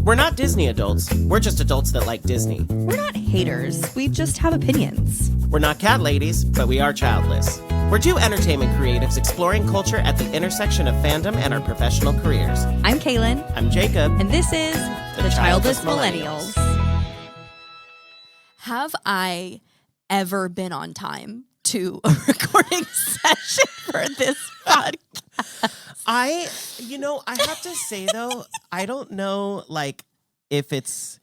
We're not Disney adults. We're just adults that like Disney. We're not haters. We just have opinions. We're not cat ladies, but we are childless. We're two entertainment creatives exploring culture at the intersection of fandom and our professional careers. I'm Kaylin. I'm Jacob. And this is The Childless Millennials. Have I ever been on time to a recording session for this podcast? I have to say though, I don't know like if it's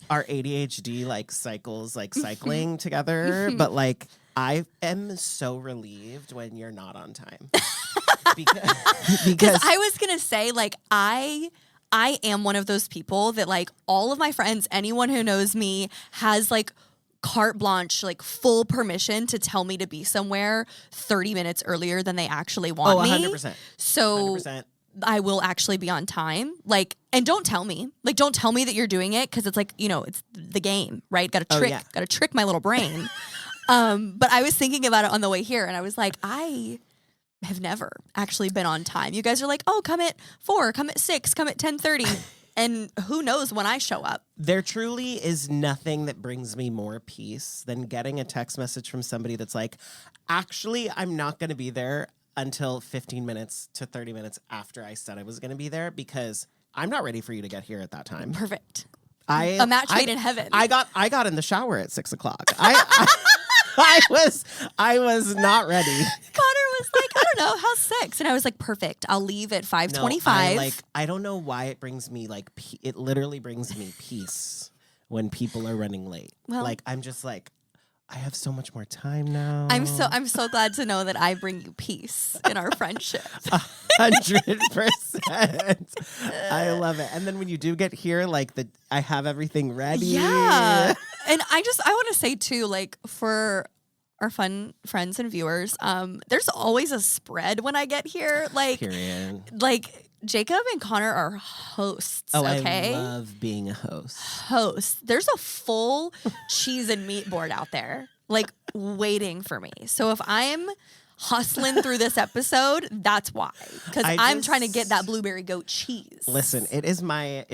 our ADHD like cycles like cycling together, but like I am so relieved when you're not on time. because I was going to say like I am one of those people that like all of my friends, anyone who knows me has like carte blanche, like full permission to tell me to be somewhere 30 minutes earlier than they actually want me. 100%. So 100%. I will actually be on time. Like, and don't tell me that you're doing it because it's like, it's the game, right? Got to trick my little brain. But I was thinking about it on the way here and I was like, I have never actually been on time. You guys are like, oh, come at 4, come at 6, come at 10:30. And who knows when I show up. There truly is nothing that brings me more peace than getting a text message from somebody that's like, actually, I'm not going to be there until 15 minutes to 30 minutes after I said I was going to be there because I'm not ready for you to get here at that time. Perfect. A match made in heaven. I got in the shower at 6 o'clock. I was not ready. Connor was like, I don't know, how's 6? And I was like, perfect. I'll leave at 5:25. No, I don't know why it brings me like it literally brings me peace when people are running late. Well, like I'm just like I have so much more time now. I'm so glad to know that I bring you peace in our friendship. 100%. I love it. And then when you do get here, like I have everything ready. Yeah. And I want to say too, like for our fun friends and viewers, there's always a spread when I get here. Like, period. Like Jacob and Connor are hosts. Oh, okay? I love being a host. There's a full cheese and meat board out there, like waiting for me. So if I'm hustling through this episode, that's why. Because I'm trying to get that blueberry goat cheese. Listen, it is my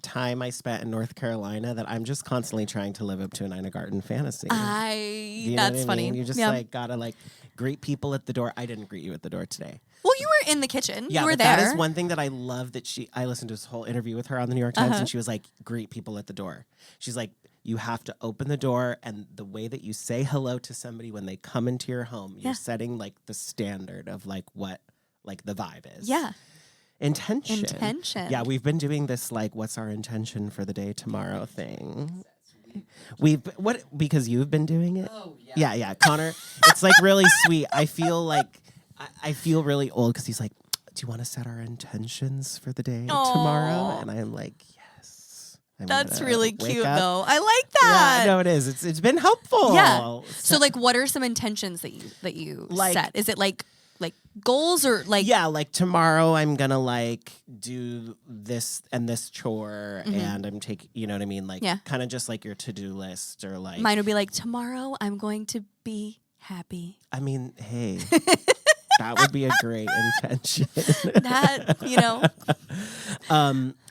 time I spent in North Carolina that I'm just constantly trying to live up to an Ina Garten fantasy. That's funny. You just like gotta like greet people at the door. I didn't greet you at the door today. Well, you were in the kitchen. Yeah, you were but there. That is one thing that I love that I listened to this whole interview with her on the New York Times and she was like, greet people at the door. She's like, you have to open the door and the way that you say hello to somebody when they come into your home, you're setting like the standard of like what like the vibe is. Yeah. Intention. Yeah, we've been doing this like what's our intention for the day tomorrow thing. Because you've been doing it? Oh, yeah. Yeah. Connor, it's like really sweet. I feel really old because he's like, do you want to set our intentions for the day tomorrow? And I'm like, yes. That's really cute, though. I like that. Yeah, no, it is. It's been helpful. Yeah. So, like, what are some intentions that you set? Is it like goals or like? Yeah, like tomorrow I'm gonna like do this and this chore, and I'm taking. You know what I mean? Like, kind of just like your to-do list, or like mine would be like tomorrow I'm going to be happy. I mean, hey. That would be a great intention.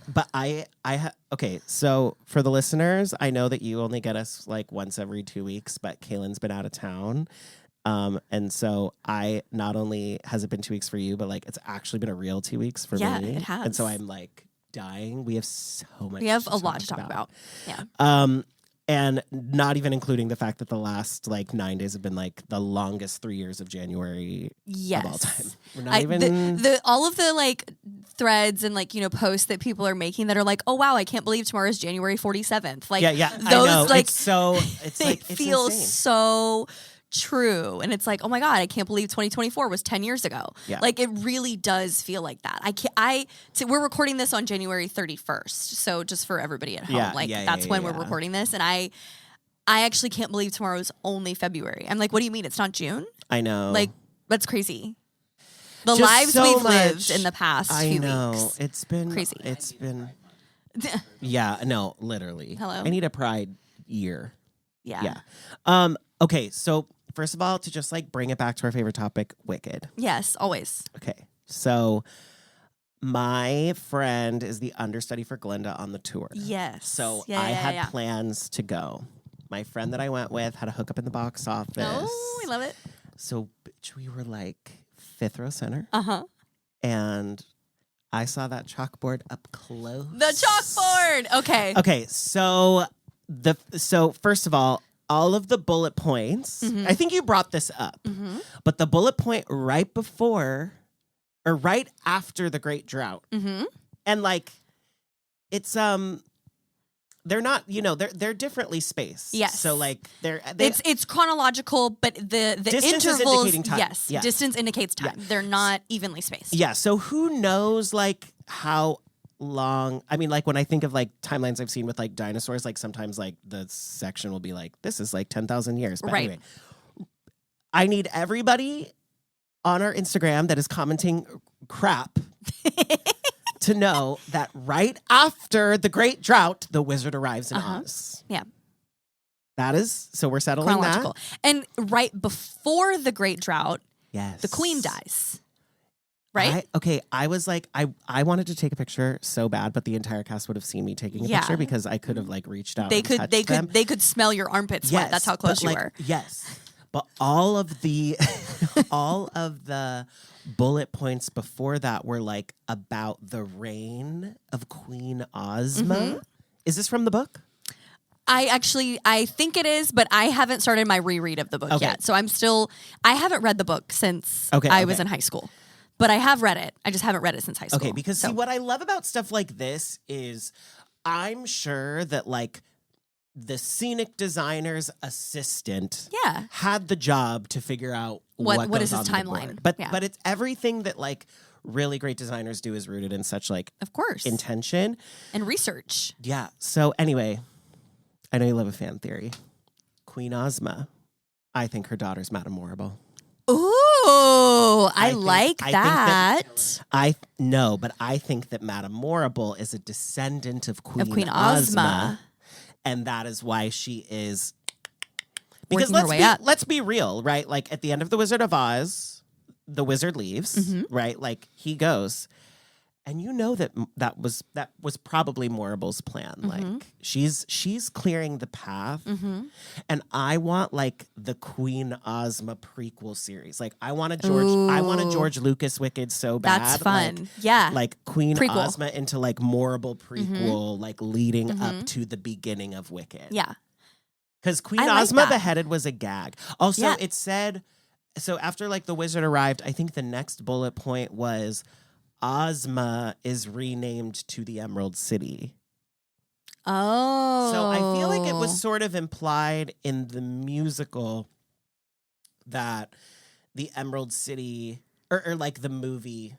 But okay, so for the listeners, I know that you only get us like once every 2 weeks, but Kaylin's been out of town. And so not only has it been 2 weeks for you, but like it's actually been a real 2 weeks for me. Yeah, it has. And so I'm like dying. We have so much. We have a lot to talk about. Yeah. And not even including the fact that the last like 9 days have been like the longest 3 years of January of all time. We're not even all of the like threads and like posts that people are making that are like, oh wow, I can't believe tomorrow is January 47th. Like those I know. Like it's they feel so true, and it's like, oh my god, I can't believe 2024 was 10 years ago. Yeah. Like it really does feel like that. We're recording this on January 31st, so just for everybody at home, that's when we're recording this, and I actually can't believe tomorrow is only February. I'm like, what do you mean it's not June? I know, like that's crazy. The just lives so we've much. Lived in the past few weeks. It's been crazy. It's been no, literally. Hello? I need a pride year. Yeah. Okay, so first of all, to just like bring it back to our favorite topic, Wicked. Yes, always. Okay, so my friend is the understudy for Glinda on the tour. Yes. So Yeah, I yeah, had yeah. plans to go. My friend that I went with had a hookup in the box office. Oh, we love it. So bitch, we were like 5th row center. Uh-huh. And I saw that chalkboard up close. The chalkboard. Okay. Okay, so first of all of the bullet points, I think you brought this up, but the bullet point right before or right after the Great Drought, and like it's they're not, they're differently spaced. Yes. So like it's chronological, but the Distance is intervals, indicating time. yes, Yeah. distance indicates time. Yeah. They're not evenly spaced. Yeah, so who knows like how long, I mean, like when I think of like timelines I've seen with like dinosaurs, like sometimes like the section will be like, this is like 10,000 years. But Right. anyway, I need everybody on our Instagram that is commenting crap to know that right after the Great Drought, the wizard arrives in Oz. Yeah. That is, so we're settling Chronological. And right before the Great Drought, Yes. the queen dies. Right? I was like, I wanted to take a picture so bad, but the entire cast would have seen me taking a Yeah. picture because I could have like reached out. They and could touched them. they could smell your armpit sweat. Yes, That's how close but, you like, were. Yes, but all of the all of the bullet points before that were like about the reign of Queen Ozma. Is this from the book? I think it is, but I haven't started my reread of the book Okay. yet. So I haven't read the book since Okay, I was okay. in high school. But I have read it. I just haven't read it since high school. Okay, because So- see, what I love about stuff like this is I'm sure that like the scenic designer's assistant Yeah. had the job to figure out What goes is his on the timeline. board. But Yeah. but it's everything that like really great designers do is rooted in such like Of course. intention. And research. Yeah. So anyway, I know you love a fan theory. Queen Ozma, I think her daughter's Madame Morrible. Ooh, I think- like I think that. I know, but I think that Madame Morrible is a descendant of Queen, Ozma. and that is why she is. Working Because her way up. let's be real, right? Like at the end of the Wizard of Oz, the wizard leaves, Mm-hmm. right? Like he goes, and you know that was probably Morrible's plan. Mm-hmm. Like she's clearing the path, and I want like the Queen Ozma prequel series. Like I want a George Lucas Wicked so bad. That's fun. Like, Yeah. like Queen Prequel. Ozma into like Morrible prequel, like leading up to the beginning of Wicked. Yeah. Because Queen I like Ozma that. beheaded was a gag. Also, Yeah. it said, so after like the wizard arrived, I think the next bullet point was Ozma is renamed to the Emerald City. Oh. So I feel like it was sort of implied in the musical that the Emerald City, or like the movie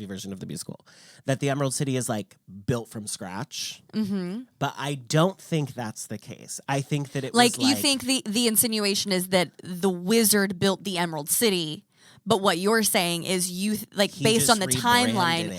version of the musical, that the Emerald City is like built from scratch. Mm-hmm. But I don't think that's the case. I think that it Like was you think the insinuation is that the wizard built the Emerald City, but what you're saying is He based on the just timeline,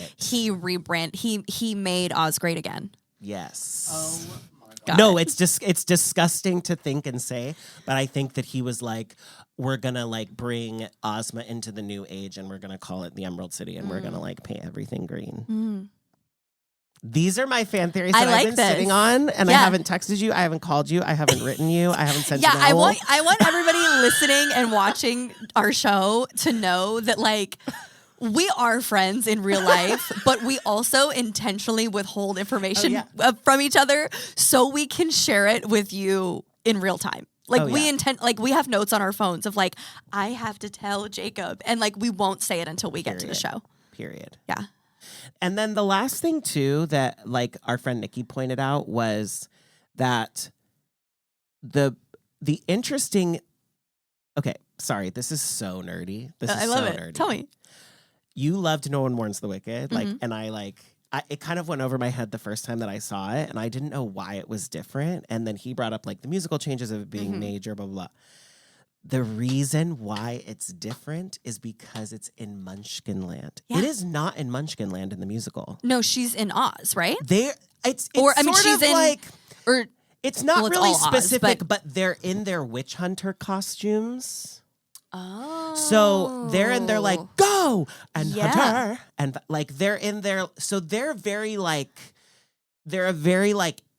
rebranded it. he made Oz great again. Yes. Oh Got No, it. it's just it's disgusting to think and say, but I think that he was like, we're gonna like bring Ozma into the new age, and we're gonna call it the Emerald City, and we're gonna like paint everything green. These are my fan theories I that like I've been this. sitting on, and I Yeah. haven't texted you, I haven't called you, I haven't written you, I haven't sent Yeah, you an I owl. want everybody listening and watching our show to know that like we are friends in real life, but we also intentionally withhold information from each other so we can share it with you in real time. Like we have notes on our phones of like, I have to tell Jacob, and like we won't say it until we get to the show. Period. Yeah. And then the last thing too that like our friend Nikki pointed out was that the interesting. Okay, sorry, this is so nerdy. This is I love so it. nerdy. Tell me. You loved No One Mourns the Wicked, like, Mm-hmm. and it kind of went over my head the first time that I saw it, and I didn't know why it was different. And then he brought up like the musical changes of it being Mm-hmm. major, blah blah blah. The reason why it's different is because it's in Munchkinland. Yeah. It is not in Munchkinland in the musical. No, she's in Oz, right? It's Or, I mean, sort she's of in- like Or it's not well, it's really all Oz, specific, but- but they're in their witch hunter costumes. Oh. So they're in there like, go! And Yeah. Hunter. And like they're in there. So they're a very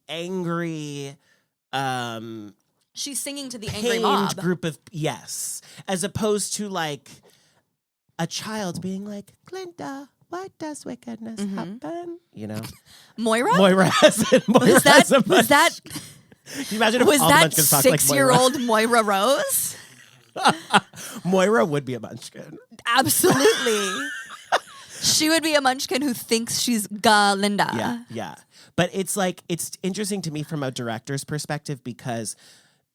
angry, she's singing to the angry pained mob. group of, yes. As opposed to like a child being like, Glinda, why does wickedness happen? You know? Moira? Moira has Was that Can you imagine if was all the that Munchkins talked like Moira? 6-year-old Moira Rose? Moira would be a Munchkin. Absolutely. She would be a Munchkin who thinks she's Glinda. Yeah, yeah. But it's interesting to me from a director's perspective because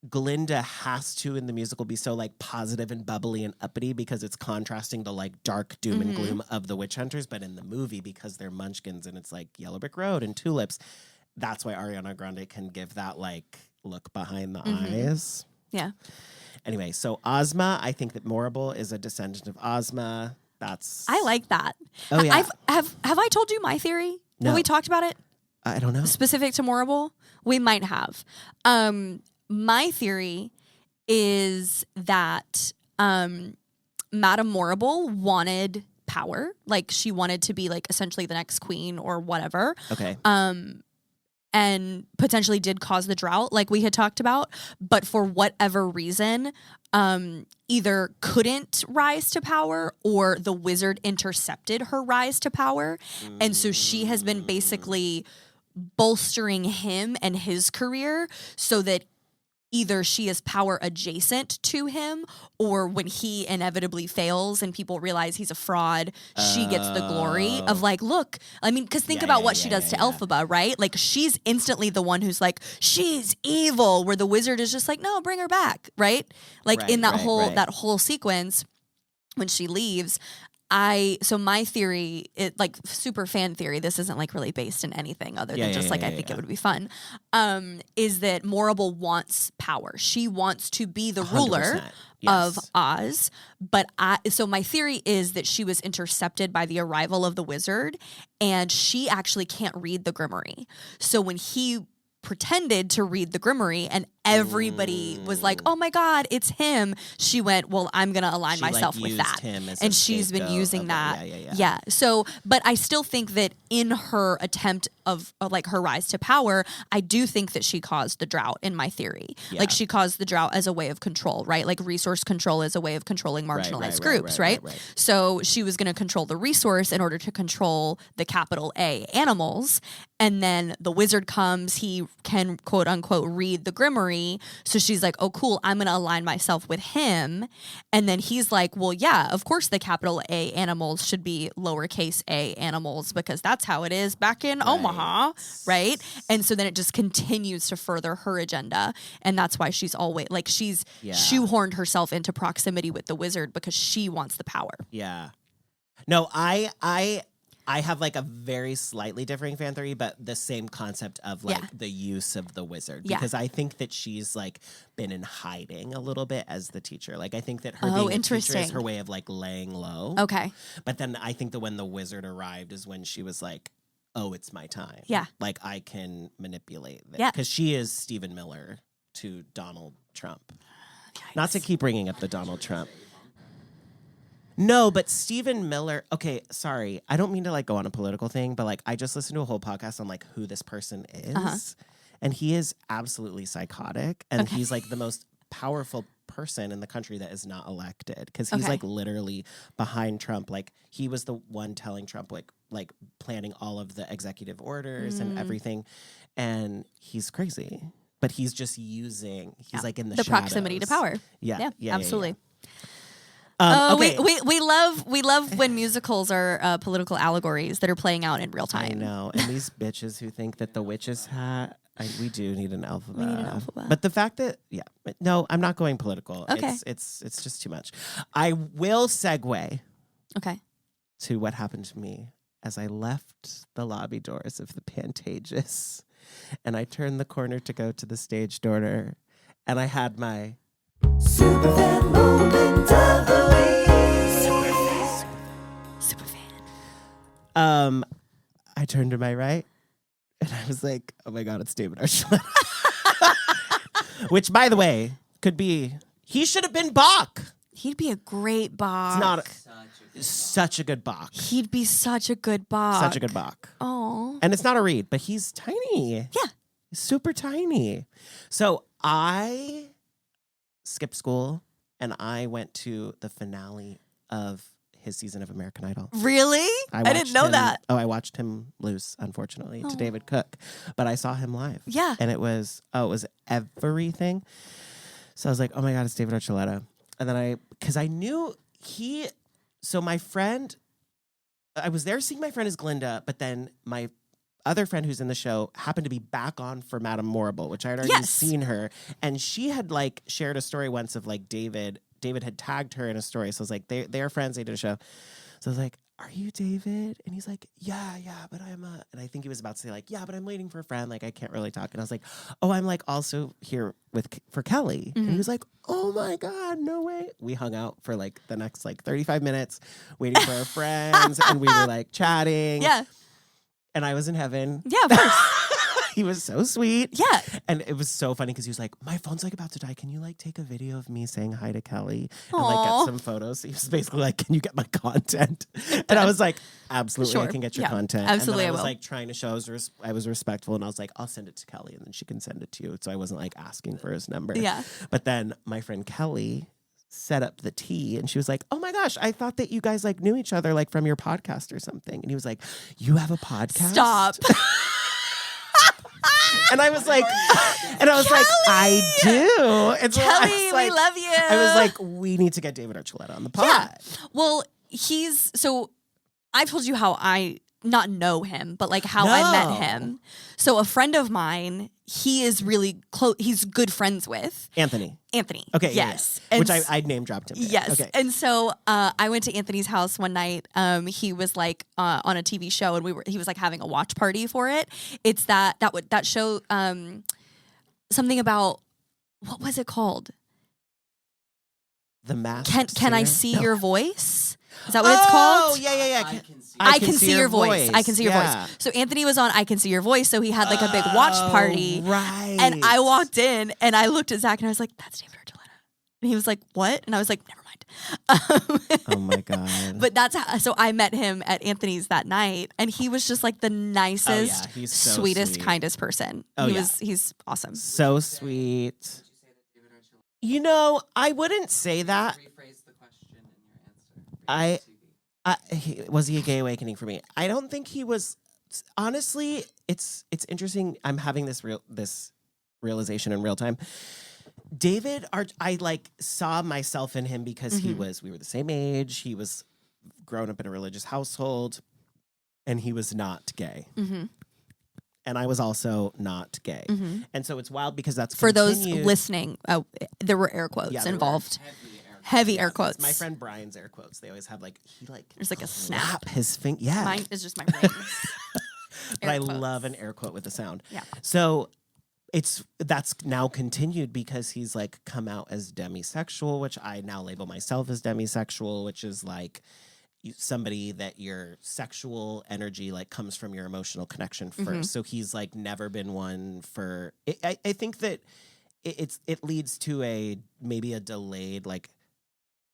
Glinda has to in the musical be so like positive and bubbly and uppity because it's contrasting the like dark doom and gloom of the witch hunters. But in the movie, because they're Munchkins and it's like Yellow Brick Road and tulips, that's why Ariana Grande can give that like look behind the eyes. Yeah. Anyway, so Ozma, I think that Morrible is a descendant of Ozma. I like that. Oh yeah. Have I told you my theory? No. Have we talked about it? I don't know. Specific to Morrible? We might have. My theory is that Madame Morrible wanted power. Like she wanted to be like essentially the next queen or whatever. Okay. And potentially did cause the drought like we had talked about, but for whatever reason, either couldn't rise to power or the wizard intercepted her rise to power. And so she has been basically bolstering him and his career so that either she is power adjacent to him or when he inevitably fails and people realize he's a fraud, she gets the glory of like, look, I mean, because think about what she does to Elphaba, right? Like she's instantly the one who's like, she's evil, where the wizard is just like, no, bring her back, right? Like in that whole sequence when she leaves, so my theory, like super fan theory, this isn't like really based in anything other than I think it would be fun, is that Morrible wants power. She wants to be the ruler of Oz. But so my theory is that she was intercepted by the arrival of the wizard and she actually can't read the Grimoire. So when he pretended to read the Grimoire and everybody was like, oh my God, it's him. She went, well, I'm going to align myself with that. And she's been using that. Yeah. So, but I still think that in her attempt of like her rise to power, I do think that she caused the drought in my theory. Yeah. Like she caused the drought as a way of control, right? Like resource control is a way of controlling marginalized groups, right? So she was going to control the resource in order to control the capital A animals. And then the wizard comes, he can quote unquote read the Grimoire. So she's like, oh, cool, I'm going to align myself with him. And then he's like, well, yeah, of course the capital A animals should be lowercase a animals because that's how it is back in Omaha, right? And so then it just continues to further her agenda. And that's why she's always like, she's shoehorned herself into proximity with the wizard because she wants the power. Yeah. No, I have like a very slightly differing fan theory, but the same concept of like the use of the wizard. Because I think that she's like been in hiding a little bit as the teacher. Like I think that her being a teacher is her way of like laying low. Okay. But then I think that when the wizard arrived is when she was like, oh, it's my time. Yeah. Like I can manipulate this. Yeah. Because she is Stephen Miller to Donald Trump. Yikes. Not to keep bringing up the Donald Trump. No, but Stephen Miller, okay, sorry. I don't mean to like go on a political thing, but like I just listened to a whole podcast on like who this person is. And he is absolutely psychotic. And he's like the most powerful person in the country that is not elected. Because he's like literally behind Trump. Like he was the one telling Trump like planning all of the executive orders and everything. And he's crazy. But he's just using, he's like in the shadows. Proximity to power. Yeah, absolutely. Yeah. Okay. we love when musicals are political allegories that are playing out in real time. I know, and these bitches who think that the witch's hat. We do need an Elphaba. We need an Elphaba. But the fact that no, I'm not going political. Okay, it's just too much. I will segue. Okay. To what happened to me as I left the lobby doors of the Pantages, and I turned the corner to go to the stage door, and I had my Superfan moment of the week. Superfan. I turned to my right and I was like, oh my God, it's David Archuleta. Which, by the way, could be, he should have been Bach. He'd be a great Bach. It's not such a good Bach. He'd be such a good Bach. Such a good Bach. Oh. And it's not a reed, but he's tiny. Yeah. He's super tiny. So I skipped school and I went to the finale of his season of American Idol. Really? I didn't know that. Oh, I watched him lose, unfortunately, to David Cook. But I saw him live. Yeah. And it was everything. So I was like, oh my God, it's David Archuleta. And then because I knew so my friend, I was there seeing my friend as Glinda, but then my other friend who's in the show happened to be back on for Madame Morrible, which I had already seen her. And she had like shared a story once of like David had tagged her in a story. So I was like, they're friends, they did a show. So I was like, are you David? And he's like, yeah, but and I think he was about to say like, yeah, but I'm waiting for a friend. Like, I can't really talk. And I was like, oh, I'm like also here for Kelly. Mm-hmm. And he was like, oh my God, no way. We hung out for like the next like 35 minutes waiting for our friends. And we were like chatting. Yeah. And I was in heaven. Yeah, of course. He was so sweet. Yeah. And it was so funny because he was like, my phone's like about to die. Can you like take a video of me saying hi to Kelly and like get some photos? He was basically like, can you get my content? And I was like, absolutely, Sure. I can get your content. Absolutely, and then I was will. like trying to show I was respectful and I was like, I'll send it to Kelly and then she can send it to you. So I wasn't like asking for his number. Yeah. But then my friend Kelly set up the tea and she was like, oh my gosh, I thought that you guys like knew each other like from your podcast or something. And he was like, you have a podcast? Stop. And I was like, Kelly! I do. And so Kelly, I was like, we love you. I was like, we need to get David Archuleta on the pod. Yeah. Well, I've told you how I not know him, but like how I met him. So a friend of mine, he is really close. He's good friends with Anthony. Okay. Yes. Yeah. Which I name dropped him. Yes. Okay. And so I went to Anthony's house one night. He was like on a TV show, and he was like having a watch party for it. It's that show. Something about, what was it called? The Masked Can I Singer? see No. your voice? Is that what it's called? Oh, yeah. I can see your voice. I can see your Yeah. voice. So Anthony was on I Can See Your Voice, so he had like a big watch party. Right. And I walked in and I looked at Zach and I was like, that's David Archuleta. And he was like, what? And I was like, never mind. Oh my God. But so I met him at Anthony's that night and he was just like the nicest, he's so sweetest, sweet. kindest person. He's awesome. So sweet. You know, I wouldn't say that. Rephrase the question in your answer. Was he a gay awakening for me? I don't think he was. Honestly, it's interesting. I'm having this realization in real time. David, I like saw myself in him because we were the same age. He was grown up in a religious household, and he was not gay. Mm-hmm. And I was also not gay. Mm-hmm. And so it's wild because that's For those continued. listening, there were air quotes Yeah, there were involved. Heavy Heavy air quotes. My friend Brian's air quotes. They always have like There's like a snap. slap his finger. Yeah. Mine is just my brains. But I Air quotes. love an air quote with a sound. Yeah. So that's now continued because he's like come out as demisexual, which I now label myself as demisexual, which is like somebody that your sexual energy like comes from your emotional connection first. So he's like never been one for. I think that it leads to maybe a delayed like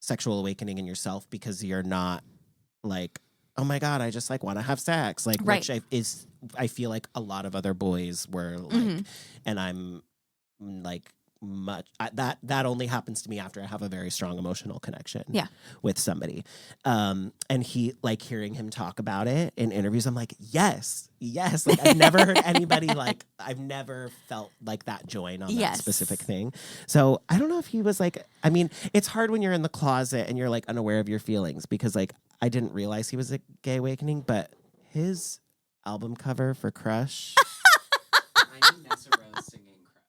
sexual awakening in yourself because you're not like, oh my God, I just like want to have sex, like Right. which I feel like a lot of other boys were like, and I'm like that only happens to me after I have a very strong emotional connection with somebody. And he like hearing him talk about it in interviews, I'm like, yes. Like I've never heard anybody like I've never felt like that join on that specific thing. So I don't know if he was like, I mean, it's hard when you're in the closet and you're like unaware of your feelings because like I didn't realize he was a gay awakening, but his album cover for Crush. I knew Nessa Rose singing Crush.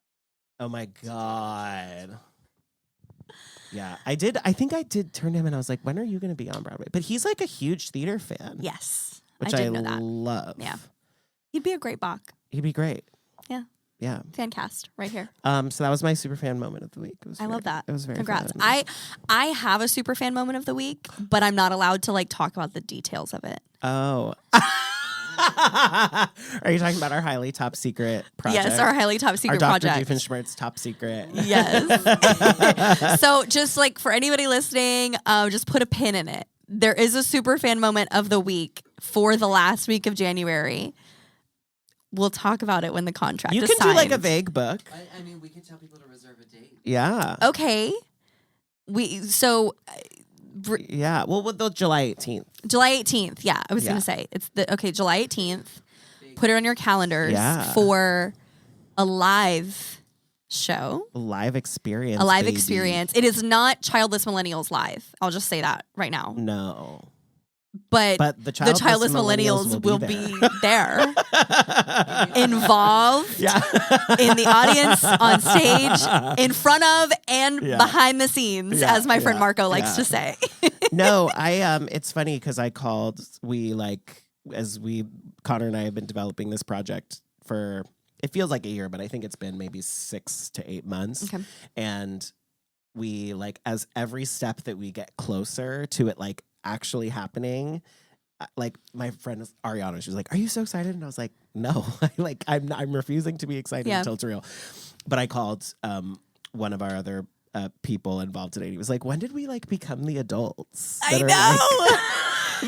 Oh my God. Yeah, I did. I think I did turn to him and I was like, when are you going to be on Broadway? But he's like a huge theater fan. Yes. Which I I did know that. love. Yeah. He'd be a great Bach. He'd be great. Yeah. Yeah. Fan cast right here. So that was my super fan moment of the week. I love that. It was very Congrats. fun. I have a super fan moment of the week, but I'm not allowed to like talk about the details of it. Oh. Are you talking about our highly top secret project? Yes, our highly top secret our Dr. project. Doofenshmirtz top secret. Yes. So just like for anybody listening, just put a pin in it. There is a super fan moment of the week for the last week of January. We'll talk about it when the contract You is can do like a signed. vague book. I mean, we can tell people to reserve a date. Yeah. Okay. Yeah. Well, with the July 18th. July 18th. Yeah, I was Yeah. going to say. July 18th. Put it on your calendars Yeah. for a live show. A live experience. A live baby. experience. It is not Childless Millennials live. I'll just say that right now. No. But the Childless Millennials will be there. Involved Yeah. in the audience, on stage, in front of, and Yeah. behind the scenes, Yeah, as my friend yeah, Marco likes yeah. to say. No, it's funny because I called, Connor and I have been developing this project for, it feels like a year, but I think it's been maybe 6 to 8 months. Okay. And we as every step that we get closer to it, actually happening, like my friend Ariana, she was like, "Are you so excited?" And I was like, "No, I'm refusing to be excited until it's real." But I called one of our other people involved today. He was like, "When did we become the adults?" I know.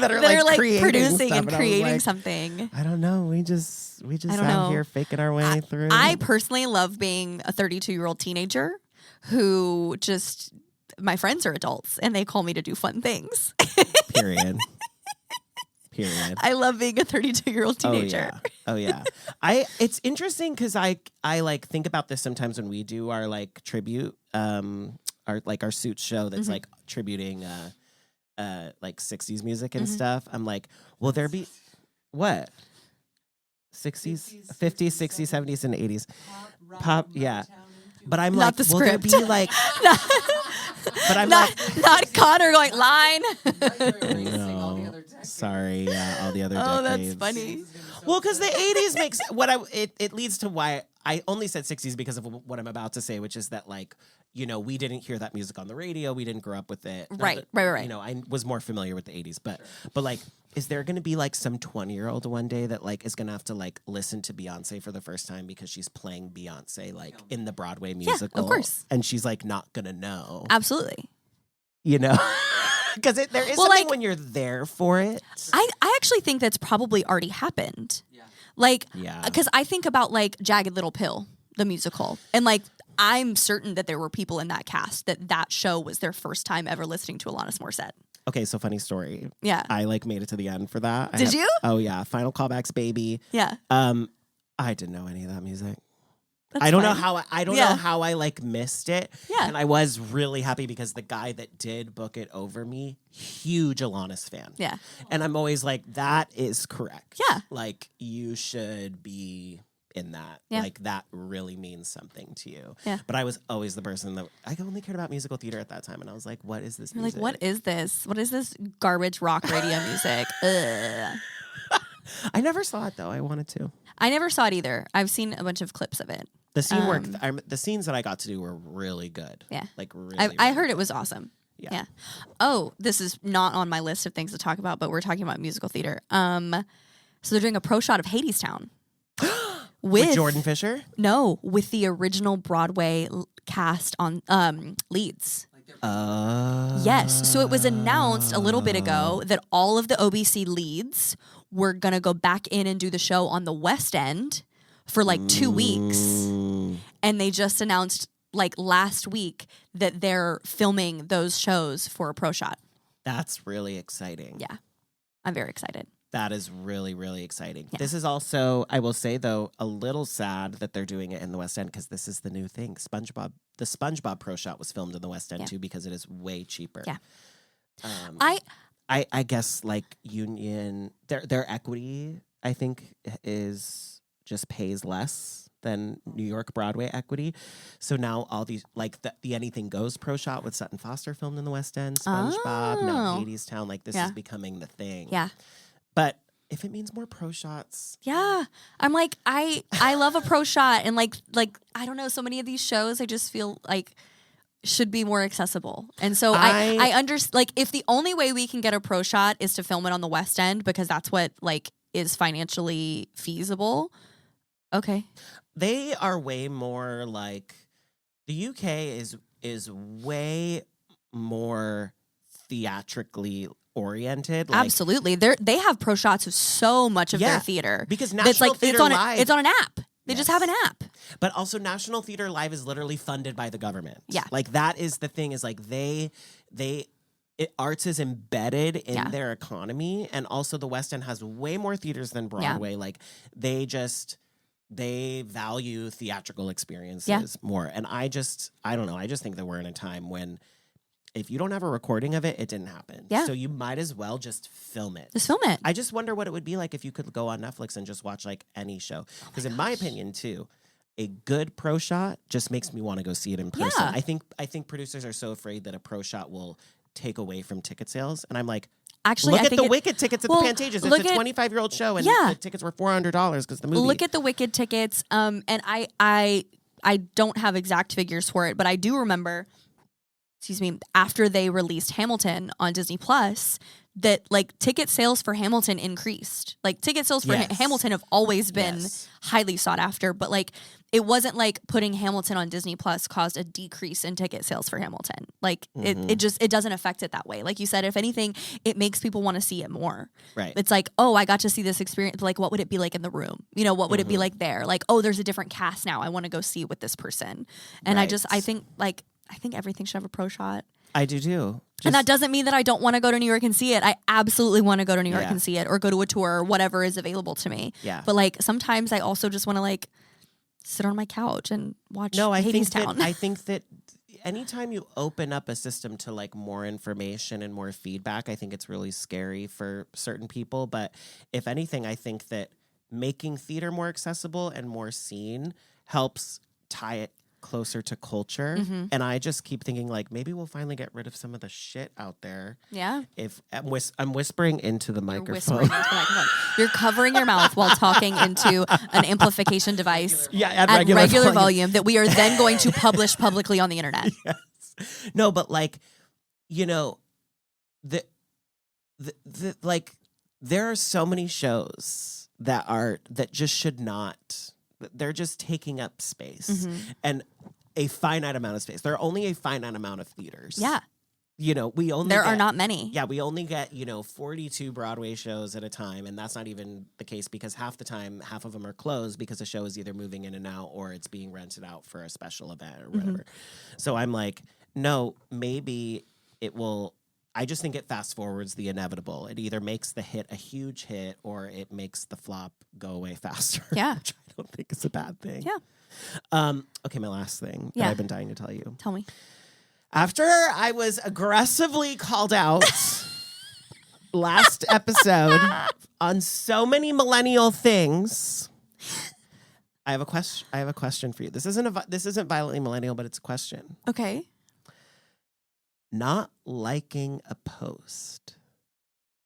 That are that are creating producing stuff. and I was creating like, something. I don't know. We just I don't out know. here faking our way through. I personally love being a 32-year-old teenager who just, my friends are adults and they call me to do fun things. Period. I love being a 32-year-old teenager. Oh yeah. It's interesting because I think about this sometimes when we do our tribute, our Suits show that's tributing 60s music and stuff. I'm like, will there be what? 60s, 50s, 60s, 70s, and 80s. Pop, yeah. But I'm Not like, the will there script. be but I'm Not Connor going line. no. Sorry, all the other Oh, decades. that's funny. Well, because the 80s makes it leads to why I only said 60s because of what I'm about to say, which is that we didn't hear that music on the radio. We didn't grow up with it. Not Right. I was more familiar with the 80s, but is there going to be some 20-year-old one day that is going to have to listen to Beyonce for the first time because she's playing Beyonce in the Broadway musical? of course. And she's not going to know. Absolutely. Because there is Well, something when you're there for it. I actually think that's probably already happened. Yeah. Because I think about Jagged Little Pill, the musical, and I'm certain that there were people in that cast that show was their first time ever listening to Alanis Morissette. Okay, so funny story. Yeah. I made it to the end for that. Did you? Oh yeah, Final Callbacks, baby. Yeah. I didn't know any of that music. That's I don't know fine. how I don't Yeah. know how I missed it. Yeah. And I was really happy because the guy that did book it over me, huge Alanis fan. Yeah. And I'm always like, that is correct. Yeah. You should be in that. Yeah. That really means something to you. Yeah. But I was always the person that I only cared about musical theater at that time. And I was like, what is this You're music? what is this? What is this garbage rock radio music? Ugh. I never saw it though. I wanted to. I never saw it either. I've seen a bunch of clips of it. The scene work, the scenes that I got to do were really good. Yeah. Really. I heard it was awesome. Yeah. Oh, this is not on my list of things to talk about, but we're talking about musical theater. So they're doing a pro shot of Hadestown. With Jordan Fisher? No, with the original Broadway cast on leads. Yes. So it was announced a little bit ago that all of the OBC leads were going to go back in and do the show on the West End for 2 weeks. And they just announced last week that they're filming those shows for a pro shot. That's really exciting. Yeah. I'm very excited. That is really, really exciting. Yeah. This is also, I will say though, a little sad that they're doing it in the West End because this is the new thing. The SpongeBob Pro Shot was filmed in the West End too because it is way cheaper. Yeah. I guess Union, their equity, I think, just pays less than New York Broadway equity. So now all these, the Anything Goes Pro Shot with Sutton Foster filmed in the West End, SpongeBob, now Hadestown, this is becoming the thing. Yeah. But if it means more pro shots. Yeah. I'm I love a pro shot and I don't know, so many of these shows I just feel should be more accessible. And so I understand if the only way we can get a pro shot is to film it on the West End because that's what is financially feasible. Okay. They are way more like the UK is way more theatrically oriented. Like, Absolutely. They have pro shots of so much of their theater. Because That's National like Theatre Live... it's on an app. They just have an app. But also National Theatre Live is literally funded by the government. Yeah. Like that is the thing is like arts is embedded in their economy. And also the West End has way more theaters than Broadway. Like they value theatrical experiences more. And I don't know. I just think that we're in a time when if you don't have a recording of it, it didn't happen. Yeah. So you might as well just film it. Just film it. I just wonder what it would be like if you could go on Netflix and just watch like any show. Because in my opinion, too, a good pro shot just makes me want to go see it in person. Yeah. I think producers are so afraid that a pro shot will take away from ticket sales. And I'm like, actually, look at the Wicked tickets at the Pantages. It's a 25-year-old show, and the tickets were $400 because the movie. Look at the Wicked tickets. And I don't have exact figures for it, but I do remember, after they released Hamilton on Disney Plus, that like ticket sales for Hamilton increased. Like ticket sales for Hamilton have always been highly sought after, but like it wasn't like putting Hamilton on Disney Plus caused a decrease in ticket sales for Hamilton. Like it doesn't affect it that way. Like you said, if anything, it makes people want to see it more. Right. It's like, oh, I got to see this experience. Like, what would it be like in the room? You know, what would it be like there? Like, oh, there's a different cast now. I want to go see it with this person. And I think everything should have a pro shot. I do too. And that doesn't mean that I don't want to go to New York and see it. I absolutely want to go to New York and see it, or go to a tour, or whatever is available to me. Yeah. But like sometimes I also just want to like sit on my couch and watch Hadestown. I think that anytime you open up a system to like more information and more feedback, I think it's really scary for certain people. But if anything, I think that making theater more accessible and more seen helps tie it closer to culture. And I just keep thinking like maybe we'll finally get rid of some of the shit out there. Yeah. If I'm whispering into the microphone. You're covering your mouth while talking into an amplification device at regular volume that we are then going to publish publicly on the internet. Yes. No, but like, you know, the like there are so many shows that just should not. They're just taking up space and a finite amount of space. There are only a finite amount of theaters. Yeah. You know, there are not many. Yeah, we only get, 42 Broadway shows at a time. And that's not even the case because half the time, half of them are closed because the show is either moving in and out or it's being rented out for a special event or whatever. So I'm like, no, maybe it will. I just think it fast forwards the inevitable. It either makes the hit a huge hit or it makes the flop go away faster. Yeah. Which I don't think is a bad thing. Yeah. Okay, my last thing that I've been dying to tell you. Tell me. After I was aggressively called out last episode on so many millennial things, I have a question for you. This isn't violently millennial, but it's a question. Okay. Not liking a post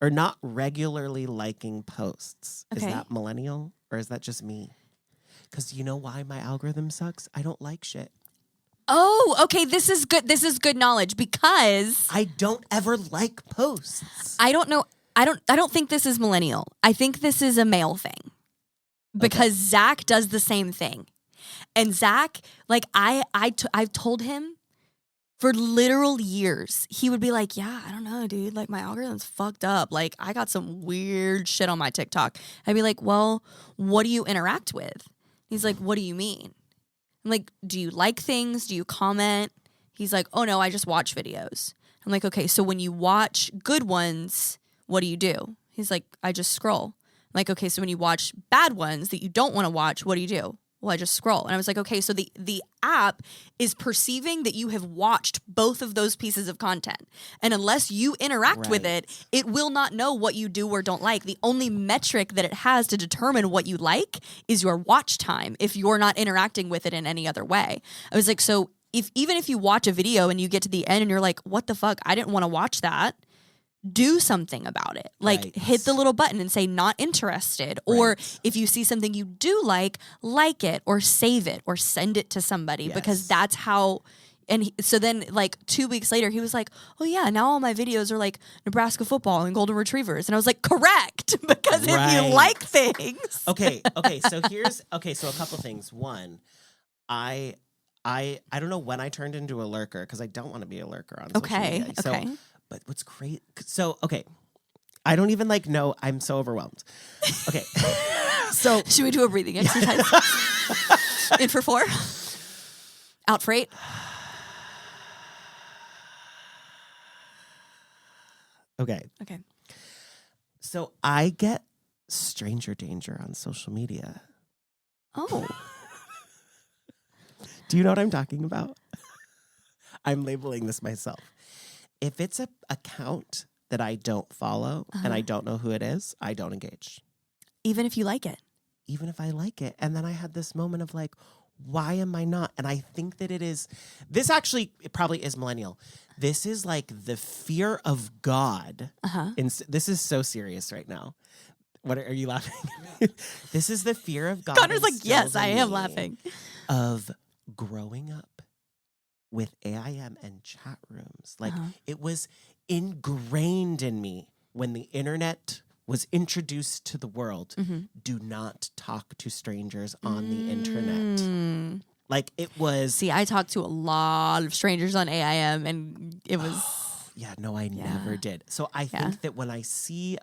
or not regularly liking posts. Okay. Is that millennial or is that just me? Because you know why my algorithm sucks? I don't like shit. Oh, okay. This is good. This is good knowledge because I don't ever like posts. I don't know. I don't think this is millennial. I think this is a male thing because Zach does the same thing. And Zach, like I've told him for literal years, he would be like, yeah, I don't know, dude. Like, my algorithm's fucked up. Like, I got some weird shit on my TikTok. I'd be like, well, what do you interact with? He's like, what do you mean? I'm like, do you like things? Do you comment? He's like, oh, no, I just watch videos. I'm like, okay, so when you watch good ones, what do you do? He's like, I just scroll. I'm like, okay, so when you watch bad ones that you don't want to watch, what do you do? Well, I just scroll. And I was like, okay, so the app is perceiving that you have watched both of those pieces of content. And unless you interact with it, it will not know what you do or don't like. The only metric that it has to determine what you like is your watch time if you're not interacting with it in any other way. I was like, so even if you watch a video and you get to the end and you're like, what the fuck? I didn't want to watch that. Do something about it. Like hit the little button and say not interested. Or if you see something you do like it or save it or send it to somebody because that's how So then like 2 weeks later, he was like, oh yeah, now all my videos are like Nebraska football and golden retrievers. And I was like, correct, because if Right. you like things. Okay. So so a couple things. One, I don't know when I turned into a lurker because I don't want to be a lurker on social media. So, Okay. but what's great? So okay, I don't even like know. I'm so overwhelmed. Okay, so Should we do a breathing exercise? In for 4. Out for 8. okay, Okay. so I get stranger danger on social media. Oh. Do you know what I'm talking about? I'm labeling this myself. If it's a account that I don't follow and I don't know who it is, I don't engage. Even if you like it. Even if I like it. And then I had this moment of like, why am I not? And I think that this actually, it probably is millennial. This is like the fear of God. This is so serious right now. What are you laughing? This is the fear of God. Connor's like, yes, instilled I in am me laughing. Of growing up with AIM and chat rooms. Like it was ingrained in me when the internet was introduced to the world. Do not talk to strangers on the internet. Like it was. See, I talked to a lot of strangers on AIM and it was. Yeah, no, I never did. So I think that when I see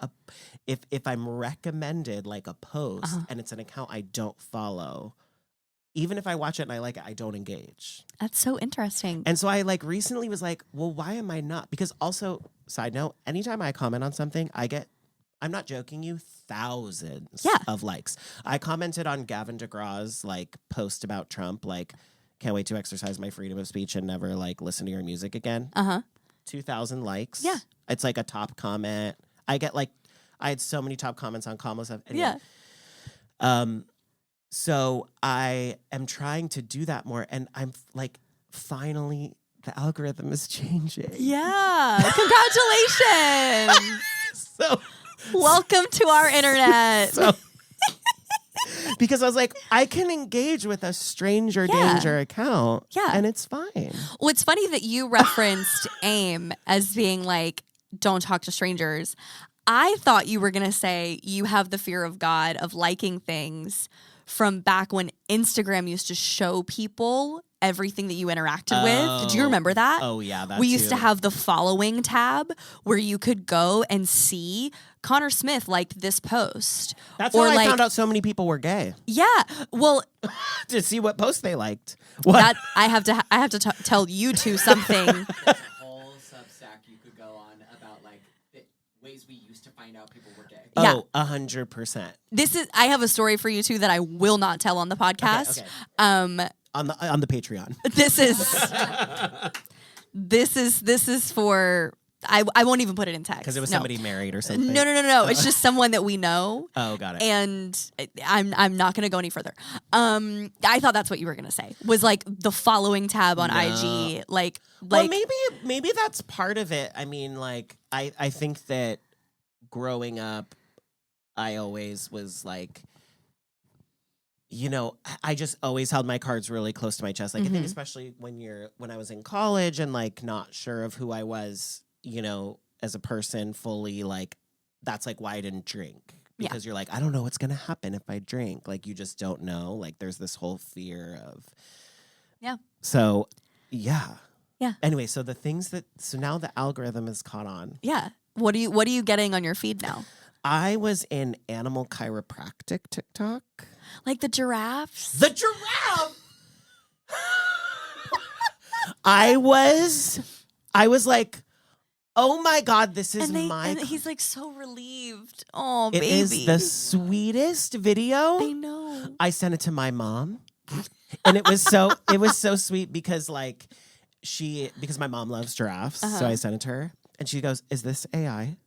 if I'm recommended like a post and it's an account I don't follow, even if I watch it and I like it, I don't engage. That's so interesting. And so I like recently was like, well, why am I not? Because also, side note, anytime I comment on something, I'm not joking you, thousands of likes. I commented on Gavin DeGraw's like post about Trump, like, can't wait to exercise my freedom of speech and never like listen to your music again. 2,000 likes. Yeah. It's like a top comment. I had so many top comments on Kamala stuff. Anyway, so I am trying to do that more, and I'm like, finally, the algorithm is changing. Yeah. Congratulations. So Welcome to our internet. because I was like, I can engage with a stranger danger account, and it's fine. Well, it's funny that you referenced AIM as being like, don't talk to strangers. I thought you were going to say you have the fear of God of liking things from back when Instagram used to show people everything that you interacted with. Did you remember that? Oh, yeah. That we used to have the following tab where you could go and see Connor Smith liked this post. That's how I found out so many people were gay. Yeah. Well, to see what posts they liked. That I have to tell you two something. Whole Substack you could go on about like the ways we used to find out people were gay. Yeah. Oh, 100%. I have a story for you too that I will not tell on the podcast. Okay. On the Patreon. This is for I won't even put it in text Because it was somebody married or something. No. It's just someone that we know. Oh, got it. And I'm not going to go any further. I thought that's what you were going to say. Was like the following tab on IG. Well, maybe that's part of it. I mean, like I think that growing up, I always was like, you know, I just always held my cards really close to my chest. Like I think especially when I was in college and like not sure of who I was, you know, as a person fully, like that's like why I didn't drink. Because you're like, I don't know what's gonna happen if I drink. Like you just don't know. Like there's this whole fear of So yeah. Anyway, so now the algorithm is caught on. Yeah. What are you getting on your feed now? I was in animal chiropractic TikTok. Like the giraffes? The giraffe! I was like, oh my God, this is and he's like so relieved. Oh, baby. It is the sweetest video. I know. I sent it to my mom. And it was so sweet because like because my mom loves giraffes. So I sent it to her and she goes, is this AI?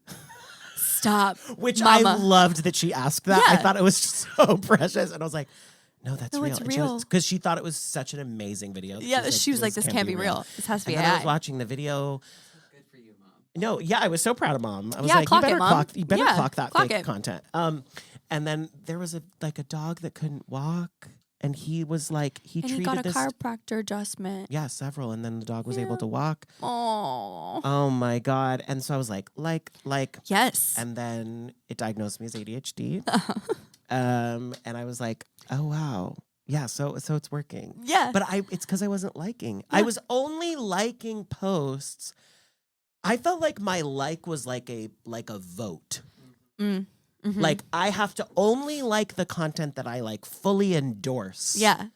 Stop. Which Mama. I loved that she asked that. Yeah. I thought it was so precious. And I was like, no, that's real. It's real. Because she thought it was such an amazing video. Yeah, she was like, this can't be real. This has to be and AI. then I was watching the video. Good for you, Mom. No, yeah, I was so proud of Mom. I was Yeah, like, clock it, Mom. you better Yeah, clock that clock fake it. content. And then there was a dog that couldn't walk. And he was like, he And he treated got a this. chiropractor adjustment. Yeah, several. And then the dog was able to walk. Oh. Oh my God. And so I was like. Yes. And then it diagnosed me as ADHD. And I was like, oh, wow. Yeah, so it's working. Yeah. But it's because I wasn't liking. I was only liking posts. I felt like my like was like a vote. Mm-hmm. Like I have to only like the content that I like fully endorse. Yeah.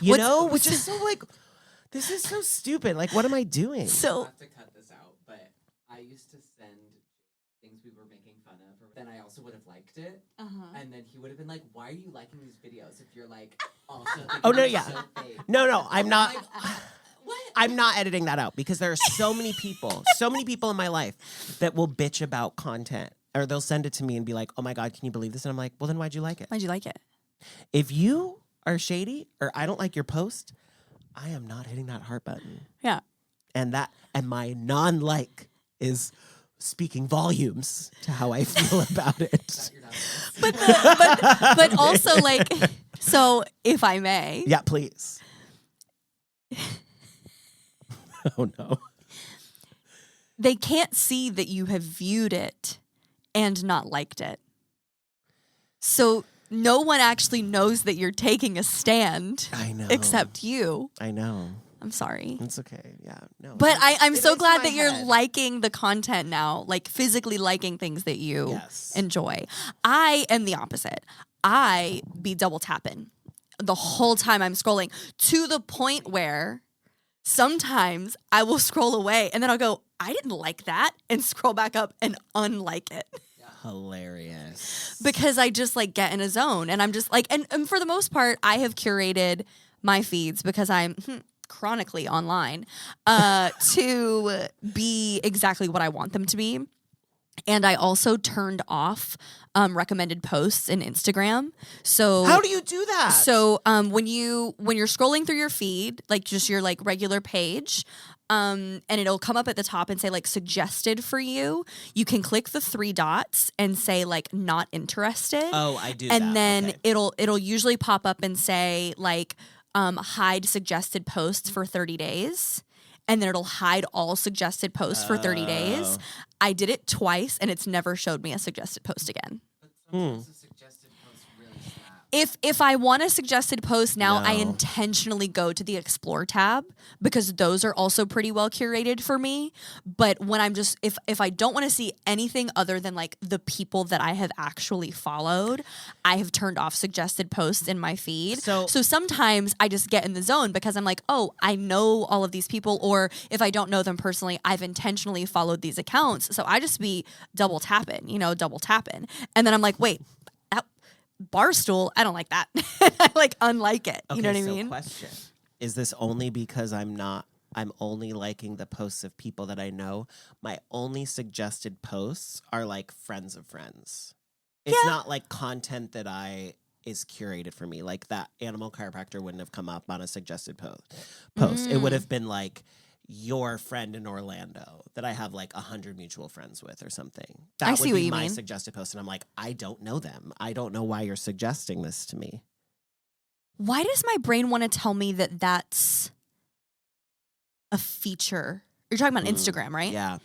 You know, which is so like, this is so stupid. Like, what am I doing? I'll So have to cut this out, but I used to send things we were making fun of. Then I also would have liked it. And then he would have been like, why are you liking these videos if you're like, also thinking Oh, no, they're yeah. so fake? No, I'm not. Like, what? I'm not editing that out because there are so many people in my life that will bitch about content or they'll send it to me and be like, oh my God, can you believe this? And I'm like, well, then why'd you like it? why'd you like it? If you are shady or I don't like your post, I am not hitting that heart button. Yeah. And my non-like is speaking volumes to how I feel about it. You're not But also like, so if I may, Yeah, please. Oh no. they can't see that you have viewed it and not liked it. So no one actually knows that you're taking a stand I know. except you. I know. I'm sorry. It's okay. Yeah. No. But I'm It so is glad my that you're head. liking the content now, like physically liking things that you Yes. enjoy. I am the opposite. I be double tapping the whole time I'm scrolling to the point where sometimes I will scroll away and then I'll go, I didn't like that, and scroll back up and unlike it. Hilarious. Because I just like get in a zone and I'm just like, and for the most part, I have curated my feeds because I'm chronically online to be exactly what I want them to be. And I also turned off recommended posts in Instagram. So How do you do that? So when you're scrolling through your feed, like just your like regular page, and it'll come up at the top and say like suggested for you. You can click the 3 dots and say like not interested. Oh, I do. And that. then Okay. it'll usually pop up and say like hide suggested posts for 30 days. And then it'll hide all suggested posts for 30 days. I did it twice and it's never showed me a suggested post again. But sometimes the suggested posts really slap. If I want a suggested post now, I No. intentionally go to the explore tab because those are also pretty well curated for me. But when I'm just if I don't want to see anything other than like the people that I have actually followed, I have turned off suggested posts in my feed. So Sometimes I just get in the zone because I'm like, oh, I know all of these people, or if I don't know them personally, I've intentionally followed these accounts. So I just be double tapping. And then I'm like, wait, that Barstool, I don't like that. I like unlike it. You know what I mean? Question. Is this only because I'm only liking the posts of people that I know? My only suggested posts are like friends of friends. It's not like content that is curated for me. Like that animal chiropractor wouldn't have come up on a suggested post. It would have been like your friend in Orlando that I have like 100 mutual friends with or something. That I would see what be you my mean. suggested post. And I'm like, I don't know them. I don't know why you're suggesting this to me. Why does my brain want to tell me that that's a feature? You're talking about Instagram, right? Yeah.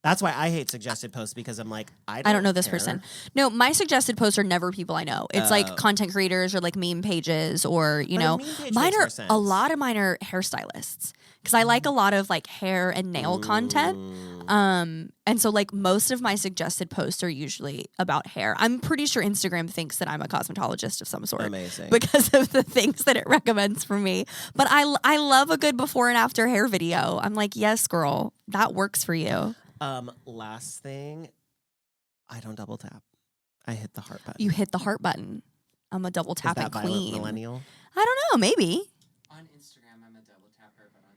That's why I hate suggested posts because I'm like, I don't know this care. person. No, my suggested posts are never people I know. It's like content creators or like meme pages or, But a meme page mine makes are more sense. a lot of mine are hairstylists because I like a lot of like hair and nail content. And so like most of my suggested posts are usually about hair. I'm pretty sure Instagram thinks that I'm a cosmetologist of some sort. Amazing. Because of the things that it recommends for me. But I love a good before and after hair video. I'm like, yes, girl, that works for you. Last thing, I don't double tap. I hit the heart button. You hit the heart button. I'm a double Is tapping that violent queen. millennial? I don't know, maybe. On Instagram, I'm a double tapper, but on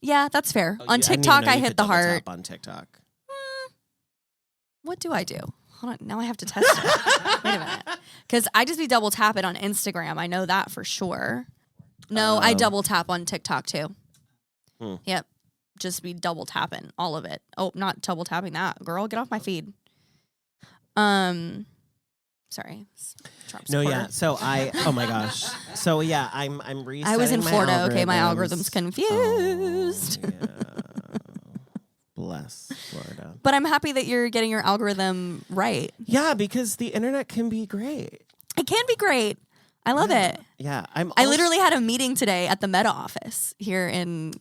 Yeah, that's fair. Oh, On I didn't even TikTok, know I you hit could the double heart. tap on TikTok. What do I do? Hold on, now I have to test it. Wait a minute. Because I just be double tapping on Instagram. I know that for sure. No, I Oh. double tap on TikTok too. Hmm. Yep. Just be double tapping all of it. Oh, not double tapping that. Girl, get off my feed. Sorry. Trump No, supporter. yeah. So oh my gosh. So yeah, I'm resetting I was in my Florida. Okay, my algorithms. algorithm's confused. Oh, yeah. Bless Florida. But I'm happy that you're getting your algorithm right. Yeah, because the internet can be great. It can be great. I love it. Yeah, I literally had a meeting today at the Meta office here in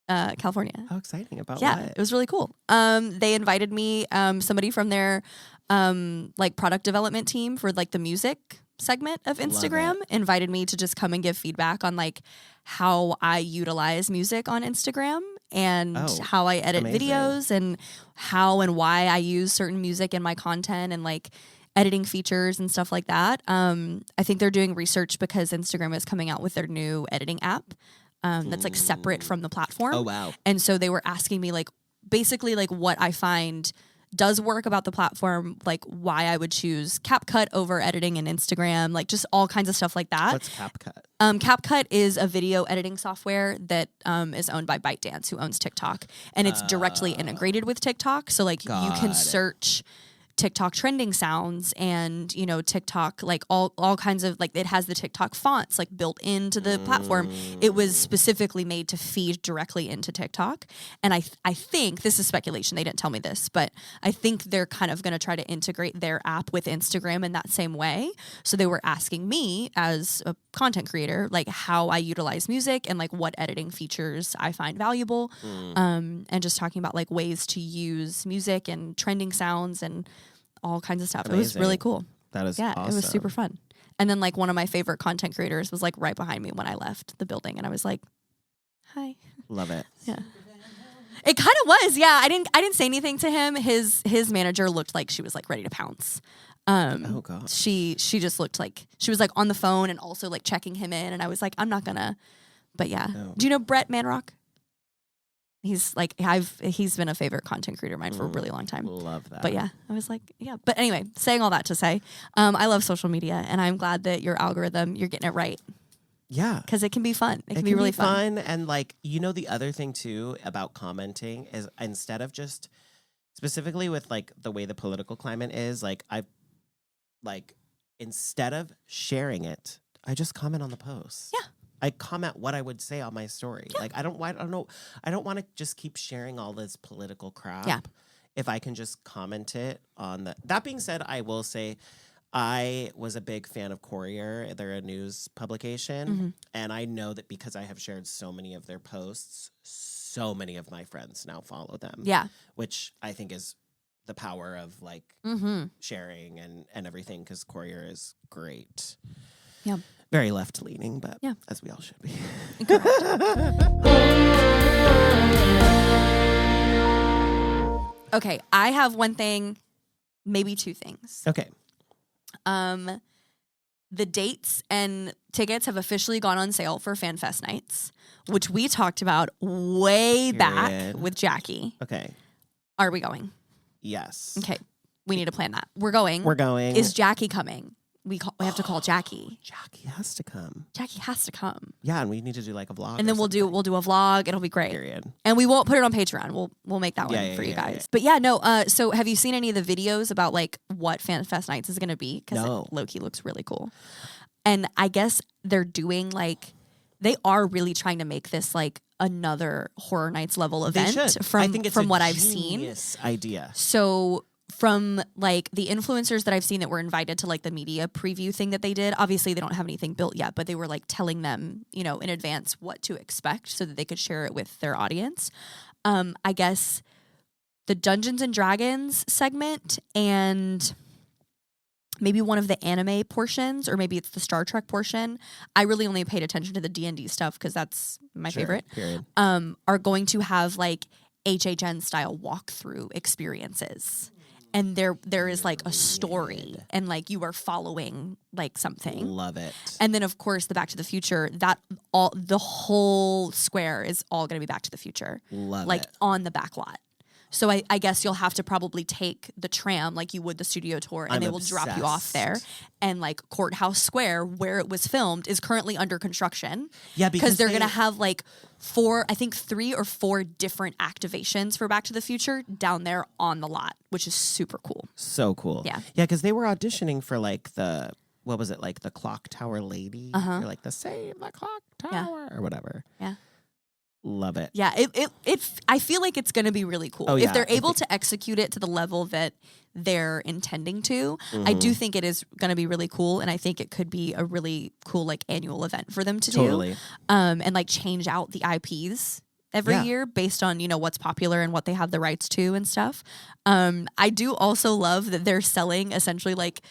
California. How exciting! About Yeah, what? it was really cool. They invited me, somebody from their like product development team for like the music segment of Instagram invited me to just come and give feedback on like how I utilize music on Instagram and how I edit videos and how and why I use certain music in my content and like editing features and stuff like that. I think they're doing research because Instagram is coming out with their new editing app that's like separate from the platform. Oh, wow. And so they were asking me like basically like what I find does work about the platform, like why I would choose CapCut over editing in Instagram, like just all kinds of stuff like that. What's CapCut? CapCut is a video editing software that is owned by ByteDance, who owns TikTok, and it's directly integrated with TikTok. So like you can search TikTok trending sounds and, you know, TikTok, like all kinds of, like it has the TikTok fonts like built into the platform. It was specifically made to feed directly into TikTok. And I think, this is speculation, they didn't tell me this, but I think they're kind of going to try to integrate their app with Instagram in that same way. So they were asking me as a content creator, like how I utilize music and like what editing features I find valuable. And just talking about like ways to use music and trending sounds and all kinds of stuff. Amazing. It was really cool. That is awesome. It was super fun. And then like one of my favorite content creators was like right behind me when I left the building, and I was like, "Hi." Love it. Yeah. It kind of was. Yeah, I didn't say anything to him. His manager looked like she was like ready to pounce. Oh god. She just looked like she was like on the phone and also like checking him in, and I was like, I'm not gonna. But yeah. No. Do you know Brett Manrock? He's like he's been a favorite content creator of mine for a really long time. Love that. But yeah, I was like, yeah. But anyway, saying all that to say, I love social media, and I'm glad that your algorithm, you're getting it right. Yeah. Because it can be fun. It can be can really be fun. And like, you know, the other thing too about commenting is instead of just specifically with like the way the political climate is, like instead of sharing it, I just comment on the post. Yeah. I comment what I would say on my story. Yeah. Like I don't know. I don't want to just keep sharing all this political crap. Yeah. If I can just comment it on the. That being said, I will say I was a big fan of Courier. They're a news publication, and I know that because I have shared so many of their posts, so many of my friends now follow them. Yeah. Which I think is the power of like sharing and everything, because Courier is great. Yeah. Very left leaning, but yeah, as we all should be. Okay, I have one thing, maybe two things. Okay. The dates and tickets have officially gone on sale for FanFest nights, which we talked about way back with Jackie. Okay. Are we going? Yes. Okay. We need to plan that. We're going. We're going. Is Jackie coming? We have to call Jackie. Jackie has to come. Jackie has to come. Yeah, and we need to do like a vlog. And then we'll do a vlog. It'll be great. Period. And we won't put it on Patreon. We'll make that one for you guys. But yeah, no. So have you seen any of the videos about like what FanFest Nights is going to be? Because Loki looks really cool. And I guess they're doing like they are really trying to make this like another Horror Nights level event. I think it's from a what I've seen. Genius idea. So from like the influencers that I've seen that were invited to like the media preview thing that they did, obviously they don't have anything built yet, but they were like telling them, you know, in advance what to expect so that they could share it with their audience. I guess the Dungeons and Dragons segment and maybe one of the anime portions, or maybe it's the Star Trek portion. I really only paid attention to the D&D stuff because that's my favorite. Period. Are going to have like HHN style walkthrough experiences. And there is like a story and like you are following like something. Love it. And then of course the Back to the Future, the whole square is all going to be Back to the Future. Love like it. on the back lot. So I guess you'll have to probably take the tram like you would the studio tour, and they will drop you off there. And like Courthouse Square, where it was filmed, is currently under construction. Yeah, because they're gonna have like 3 or 4 different activations for Back to the Future down there on the lot, which is super cool. So cool. Yeah. Yeah, because they were auditioning for like what was it, like the Clock Tower Lady? Or like the Save the Clock Tower or whatever. Yeah. Love it. Yeah, I feel like it's going to be really cool. Oh, yeah, if they're able to execute it to the level that they're intending to, I do think it is going to be really cool, and I think it could be a really cool like annual event for them to Totally. do. And like change out the IPs every year based on, you know, what's popular and what they have the rights to and stuff. I do also love that they're selling essentially like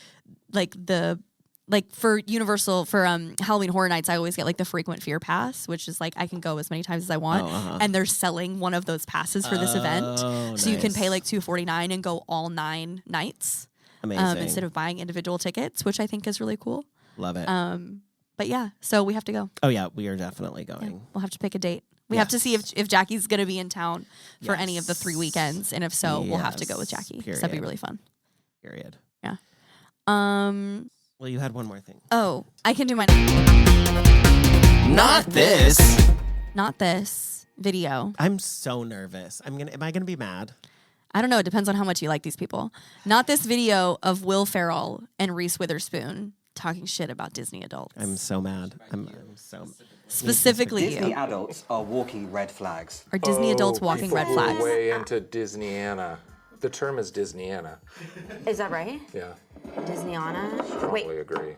for Universal, for Halloween Horror Nights, I always get like the frequent fear pass, which is like I can go as many times as I want. And they're selling one of those passes for this event. So you can pay like $249 and go all 9 nights. Amazing. Instead of buying individual tickets, which I think is really cool. Love it. But yeah, so we have to go. Oh yeah, we are definitely going. Yeah, we'll have to pick a date. We have to see if Jackie's going to be in town for any of the 3 weekends. And if so, we'll have to go with Jackie. That'd be really fun. Period. Yeah. Well, you had one more thing. Oh, I can do my Not this. Not this video. I'm so nervous. Am I gonna be mad? I don't know. It depends on how much you like these people. Not this video of Will Ferrell and Reese Witherspoon talking shit about Disney adults. I'm so mad. I'm so specifically Disney you. adults are walking red flags. Are Disney adults walking red flags? Way into Disneyana. The term is Disneyana. Is that right? Yeah, Disneyana? strongly agree.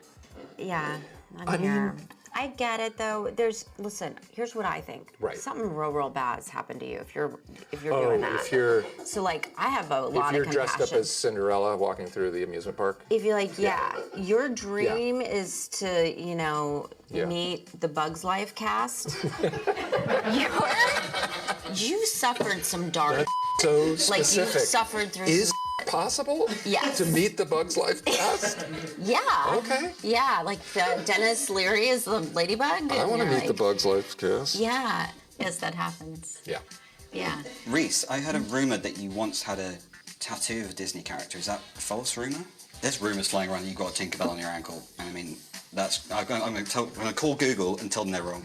Yeah, I'm here. I get it though. Listen, here's what I think. Right. Something real bad has happened to you if you're doing that. If you're So like I have a lot of compassion. dressed up as Cinderella walking through the amusement park. If you're like, your dream is to, you know, meet the Bugs Life cast. You suffered some dark. So Like specific. you suffered through. Is possible? Yes. To meet the Bugs Life cast? Yeah. Okay. Yeah, like Dennis Leary is the ladybug. I want to meet the Bugs Life cast. Yeah. Yes, that happens. Yeah. Yeah. Reese, I heard a rumor that you once had a tattoo of a Disney character. Is that a false rumor? There's rumors flying around that you've got a Tinkerbell on your ankle. And I mean, I'm going to call Google and tell them they're wrong.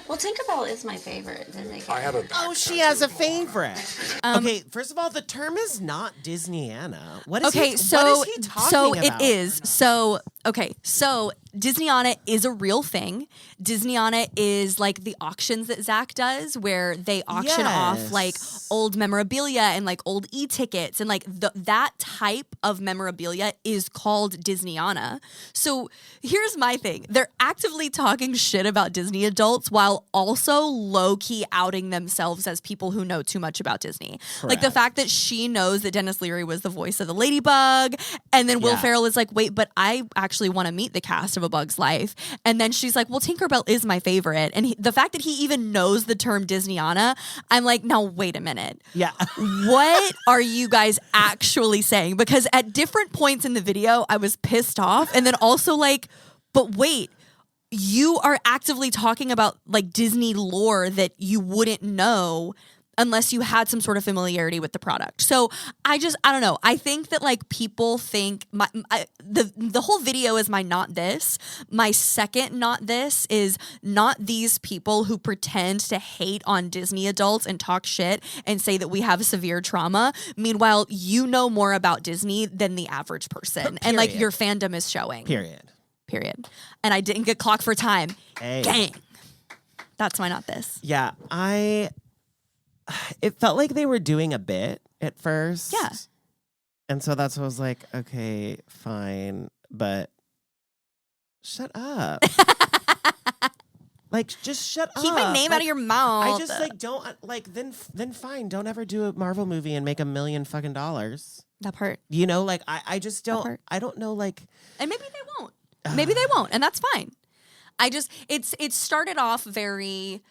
Well, Tinkerbell is my favorite Disney character. I have a. Oh, she has a favorite. Okay, first of all, the term is not Disneyana. What is he talking so about? it is. So Disneyana is a real thing. Disneyana is like the auctions that Zach does, where they auction off like old memorabilia and like old e-tickets, and like that type of memorabilia is called Disneyana. So here's my thing: they're actively talking shit about Disney adults while also low-key outing themselves as people who know too much about Disney. Like the fact that she knows that Dennis Leary was the voice of the Ladybug, and then Will Ferrell is like, wait, but I actually want to meet the cast of A Bug's Life. And then she's like, well, Tinkerbell is my favorite. And the fact that he even knows the term Disneyana, I'm like, now wait a minute. Yeah. What are you guys actually saying? Because at different points in the video, I was pissed off. And then also like, but wait, you are actively talking about like Disney lore that you wouldn't know unless you had some sort of familiarity with the product. So I don't know. I think that like people think the whole video is my not this. My second not this is not these people who pretend to hate on Disney adults and talk shit and say that we have severe trauma. Meanwhile, you know more about Disney than the average person. And like your fandom is showing. Period. And I didn't get clocked for time. Hey. Gang. That's my not this. Yeah, it felt like they were doing a bit at first. Yeah. And so that's what I was like, okay, fine, but shut up. Like, just shut up. Keep my name out of your mouth. I just like don't like then fine. Don't ever do a Marvel movie and make $1 million fucking dollars. That part. You know, like I just don't. I don't know. Like, and maybe they won't. Maybe they won't, and that's fine. It started off very,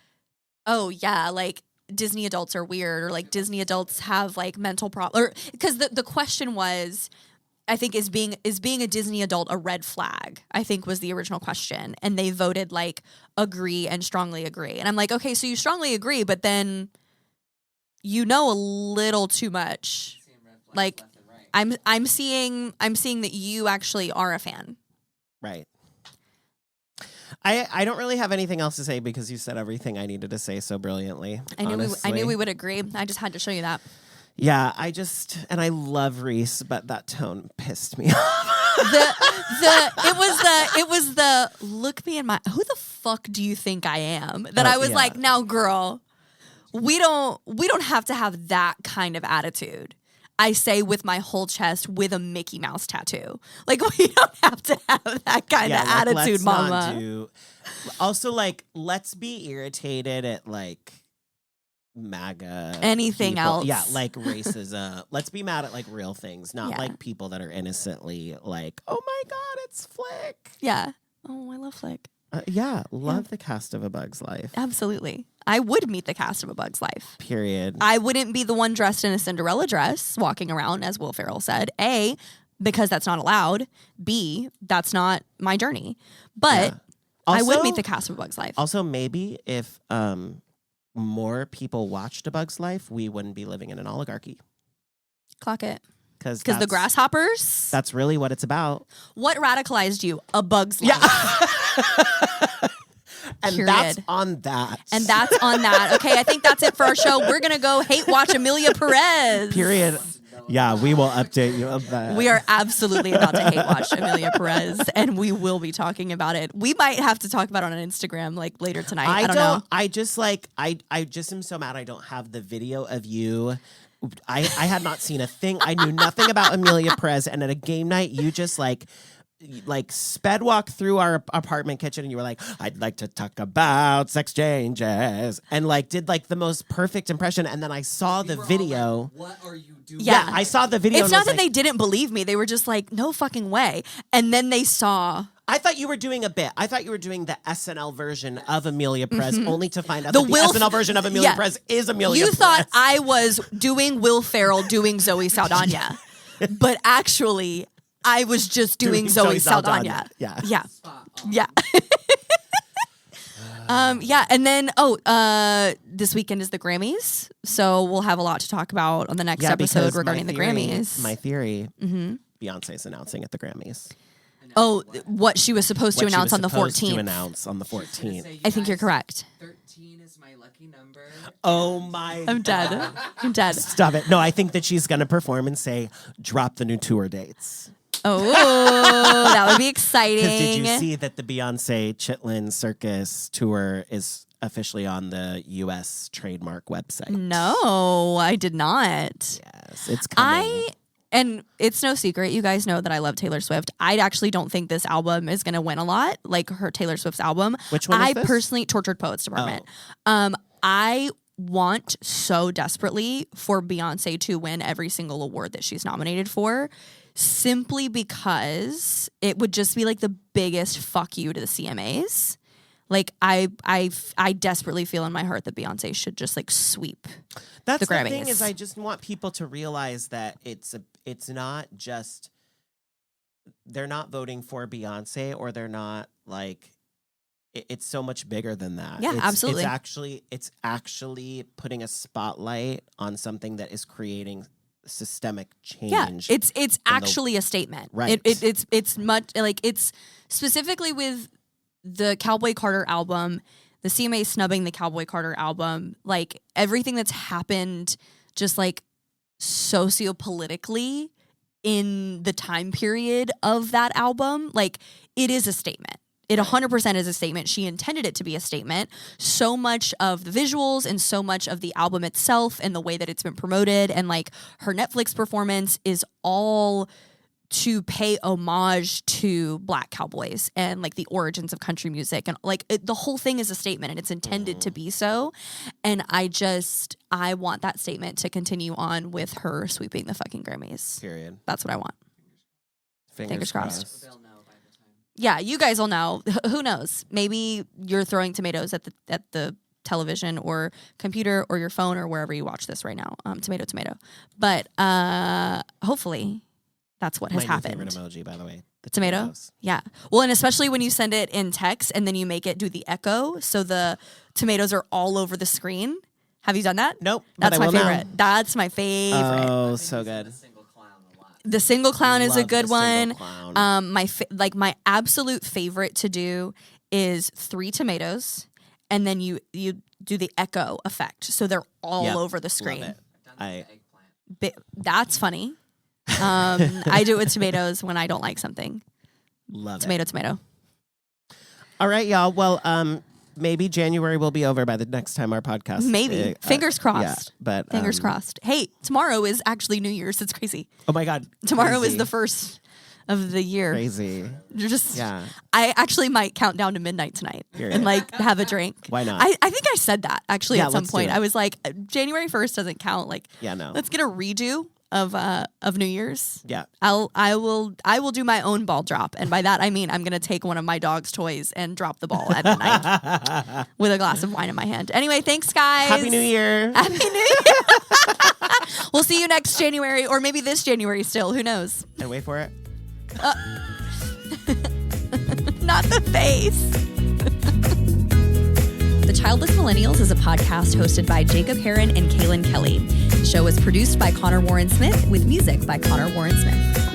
oh yeah, like Disney adults are weird, or like Disney adults have like mental problems, or because the question was, I think is being a Disney adult a red flag? I think was the original question, and they voted like agree and strongly agree, and I'm like, okay, so you strongly agree, but then you know a little too much. Like I'm seeing that you actually are a fan. Right. I don't really have anything else to say because you said everything I needed to say so brilliantly. I knew we would agree. I just had to show you that. Yeah, I love Reese, but that tone pissed me off. It was the look me in my, who the fuck do you think I am? That I was like, now girl, we don't have to have that kind of attitude. I say with my whole chest with a Mickey Mouse tattoo. Like, we don't have to have that kind of attitude, let's mama. Not do, also, like, let's be irritated at, like, MAGA. Anything people. else. Yeah, like racism. Let's be mad at, like, real things, not like people that are innocently like, oh my God, it's Flick. Yeah. Oh, I love Flick. Love the cast of A Bug's Life. Absolutely. I would meet the cast of A Bug's Life. Period. I wouldn't be the one dressed in a Cinderella dress walking around, as Will Ferrell said. A, because that's not allowed. B, that's not my journey. But I would meet the cast of A Bug's Life. Also, maybe if more people watched A Bug's Life, we wouldn't be living in an oligarchy. Clock it. Because the grasshoppers? That's really what it's about. What radicalized you? A Bug's Life. Yeah. And Period. that's on that. And that's on that. Okay, I think that's it for our show. We're going to go hate watch Amelia Perez. Period. Yeah, we will update you of that. We are absolutely about to hate watch Amelia Perez, and we will be talking about it. We might have to talk about it on Instagram like later tonight. I don't know. I just am so mad I don't have the video of you. I had not seen a thing. I knew nothing about Amelia Perez, and at a game night, you just like sped walk through our apartment kitchen and you were like, I'd like to talk about sex changes, and like did like the most perfect impression. And then I saw the video. Like, what are you doing? Yeah, I saw the video. It's not that they didn't believe me. They were just like, no fucking way. And then they saw. I thought you were doing a bit. I thought you were doing the SNL version of Amelia Perez, only to find out that the SNL version of Amelia Perez is Amelia Perez. You thought I was doing Will Ferrell doing Zoe Saldana, but actually I was just doing Zoe Saldana. Yeah. Yeah. Yeah. And then this weekend is the Grammys, so we'll have a lot to talk about on the next episode regarding the Grammys. My theory, Beyonce's announcing at the Grammys. Oh, what she was supposed to announce on the 14th. To announce on the 14th. I think you're correct. 13 is my lucky number. Oh my! I'm dead. I'm dead. Stop it! No, I think that she's gonna perform and say, "Drop the new tour dates." Oh, that would be exciting. Because did you see that the Beyonce Chitlin Circus tour is officially on the U.S. trademark website? No, I did not. Yes, it's coming. And it's no secret, you guys know that I love Taylor Swift. I actually don't think this album is going to win a lot, like her Taylor Swift's album. Which one is this? Personally, Tortured Poets Department. I want so desperately for Beyonce to win every single award that she's nominated for, simply because it would just be like the biggest fuck you to the CMAs. Like I desperately feel in my heart that Beyonce should just like sweep That's the Grammys. The thing is, I just want people to realize that it's not just they're not voting for Beyonce, or they're not like it's so much bigger than that. Yeah, absolutely. It's actually putting a spotlight on something that is creating systemic change. Yeah, it's actually a statement. Right. It's much like it's specifically with the Cowboy Carter album, the CMA snubbing the Cowboy Carter album, like everything that's happened just like sociopolitically in the time period of that album, like it is a statement. It 100% is a statement. She intended it to be a statement. So much of the visuals and so much of the album itself and the way that it's been promoted and like her Netflix performance is all to pay homage to Black cowboys and like the origins of country music, and like the whole thing is a statement and it's intended to be so. And I want that statement to continue on with her sweeping the fucking Grammys. Period. That's what I want. Fingers crossed. They'll know by the time. Yeah, you guys will know. Who knows? Maybe you're throwing tomatoes at the television or computer or your phone or wherever you watch this right now. Tomato. But hopefully that's what has happened. My new favorite emoji, by the way. The Tomato? tomatoes. Yeah. Well, and especially when you send it in text and then you make it do the echo, so the tomatoes are all over the screen. Have you done that? Nope, but That's I my will now. favorite. That's my favorite. Oh, so good. The single clown is a Love good the one. single clown. My absolute favorite to do is 3 tomatoes, and then you do the echo effect, so they're all Yep. over the Love screen. it. That's funny. I do it with tomatoes when I don't like something. Love Tomato. All right, y'all. Well, maybe January will be over by the next time our podcast. Maybe. Fingers crossed. Yeah, but Fingers crossed. Hey, tomorrow is actually New Year's. It's crazy. Oh my God. Tomorrow crazy. is the first of the year. Crazy. You're just Yeah. I actually might count down to midnight tonight Period. and like have a drink. Why not? I think I said that actually Yeah, at some let's do point. it. I was like, January 1st doesn't count. Like, Yeah, no. let's get a redo of New Year's. Yeah. I will do my own ball drop, and by that I mean I'm gonna take one of my dog's toys and drop the ball at midnight with a glass of wine in my hand. Anyway, thanks guys. Happy New Year. Happy New Year. We'll see you next January, or maybe this January still. Who knows? And wait for it. Not the face. The Childless Millennials is a podcast hosted by Jacob Heron and Kaylin Kelly. The show is produced by Connor Warren Smith with music by Connor Warren Smith.